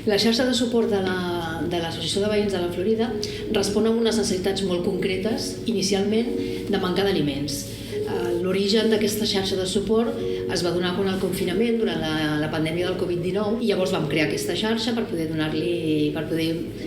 La xarxa de suport de l'Associació de Veïns de la Florida respon a unes necessitats molt concretes, inicialment, de manca d'aliments. L'origen d'aquesta xarxa de suport es va donar quan el confinament, durant la pandèmia del Covid-19, i llavors vam crear aquesta xarxa per poder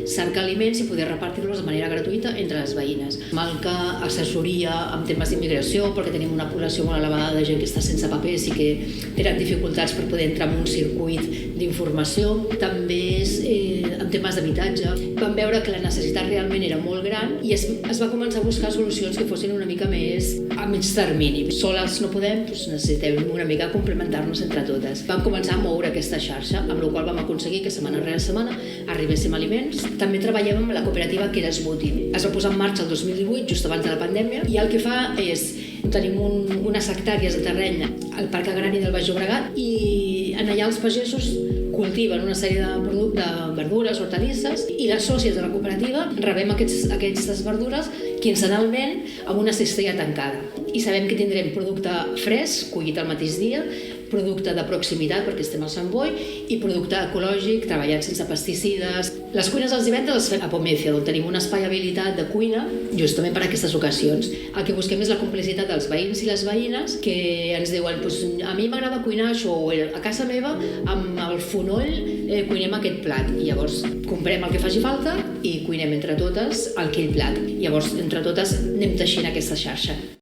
cercar aliments i poder repartir-los de manera gratuïta entre les veïnes. Manca assessoria en temes d'immigració, perquè tenim una població molt elevada de gent que està sense papers i que tenen dificultats per poder entrar en un circuit d'informació. També en temes d'habitatge. Vam veure que la necessitat realment era molt gran i es va començar a buscar solucions que fossin una mica més a mig termini. Soles no podem, doncs necessitem una mica complementar-nos entre totes. Vam començar a moure aquesta xarxa, amb la qual vam aconseguir que setmana rere setmana arribéssim aliments. També treballem amb la cooperativa que era Smuti. Es va posar en marxa el 2018, just abans de la pandèmia, i el que fa és tenim unes hectàrees de terreny al Parc Agrari del Baix Llobregat i en allà els pagesos cultiven una sèrie de verdures, hortalisses, i les sòcies de la cooperativa rebem aquestes verdures quinzenalment amb una cistella tancada. I sabem que tindrem producte fresc, collit el mateix dia, producte de proximitat, perquè estem al Sant Boi, i producte ecològic, treballat sense pesticides. Les cuines dels divendres les fem a Pomezia, on tenim un espai habilitat de cuina, justament per a aquestes ocasions. El que busquem és la complicitat dels veïns i les veïnes, que ens diuen, a mi m'agrada cuinar això, o a casa meva, amb el fonoll, cuinem aquest plat. I llavors comprem el que faci falta i cuinem entre totes aquell plat. Llavors, entre totes, anem teixint aquesta xarxa.